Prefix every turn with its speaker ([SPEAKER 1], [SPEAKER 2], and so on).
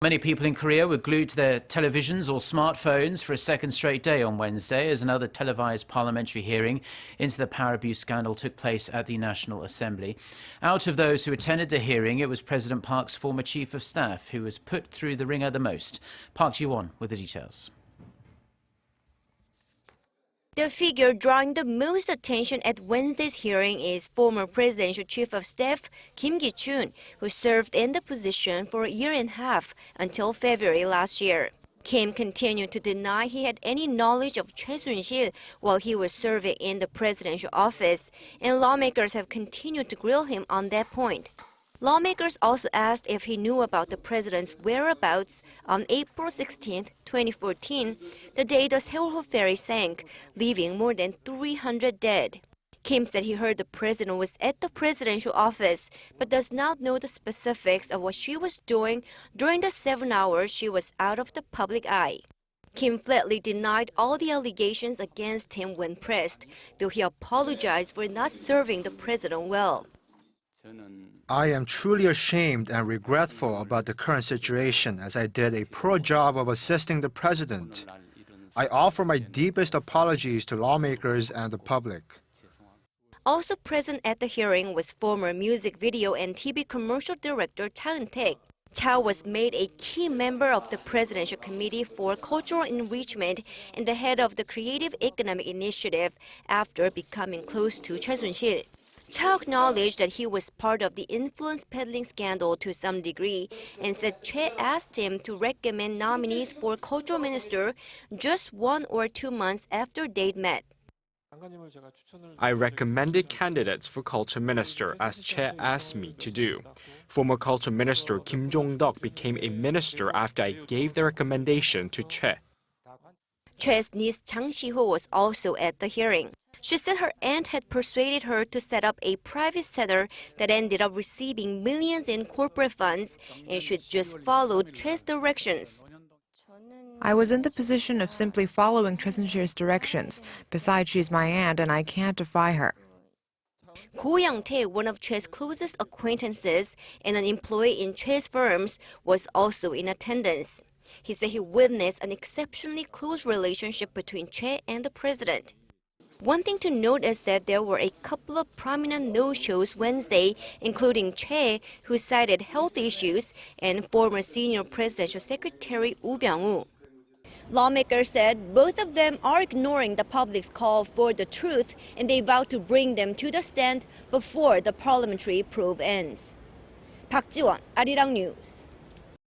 [SPEAKER 1] Many people in Korea were glued to their televisions or smartphones for a second straight day on Wednesday as another televised parliamentary hearing into the power abuse scandal took place at the National Assembly. Out of those who attended the hearing, it was President Park's former chief of staff who was put through the ringer the most. Park Ji-won with the details.
[SPEAKER 2] The figure drawing the most attention at Wednesday's hearing is former presidential chief of staff Kim Ki-choon, who served in the position for a year and a half until February last year. Kim continued to deny he had any knowledge of Choi Soon-sil while he was serving in the presidential office, and lawmakers have continued to grill him on that point. Lawmakers also asked if he knew about the president's whereabouts on April 16, 2014, the day the Sewol-ho ferry sank, leaving more than 300 dead. Kim said he heard the president was at the presidential office, but does not know the specifics of what she was doing during the 7 hours she was out of the public eye. Kim flatly denied all the allegations against him when pressed, though he apologized for not serving the president well.
[SPEAKER 3] I am truly ashamed and regretful about the current situation as I did a poor job of assisting the president. I offer my deepest apologies to lawmakers and the public.
[SPEAKER 2] Also present at the hearing was former music video and TV commercial director Cha Eun-taek. Cha was made a key member of the Presidential Committee for Cultural Enrichment and the head of the Creative Economic Initiative after becoming close to Choi Soon-sil. Cha acknowledged that he was part of the influence peddling scandal to some degree and said Choi asked him to recommend nominees for cultural minister just 1 or 2 months after they'd met.
[SPEAKER 4] I recommended candidates for culture minister as Choi asked me to do. Former culture minister Kim Jong-duk became a minister after I gave the recommendation to Choi.
[SPEAKER 2] Choi's niece Chang Si-ho was also at the hearing. She said her aunt had persuaded her to set up a private center that ended up receiving millions in corporate funds and should just follow Choi's directions.
[SPEAKER 5] I was in the position of simply following Choi Soon-sil's directions. Besides, she's my aunt and I can't defy her.
[SPEAKER 2] Ko Yang-tae, one of Choi's closest acquaintances and an employee in Choi's firms, was also in attendance. He said he witnessed an exceptionally close relationship between Choi and the president. One thing to note is that there were a couple of prominent no-shows Wednesday, including Choi, who cited health issues, and former senior presidential secretary Woo Byung-woo. Lawmakers said both of them are ignoring the public's call for the truth, and they vow to bring them to the stand before the parliamentary probe ends. Park Ji-won, Arirang News.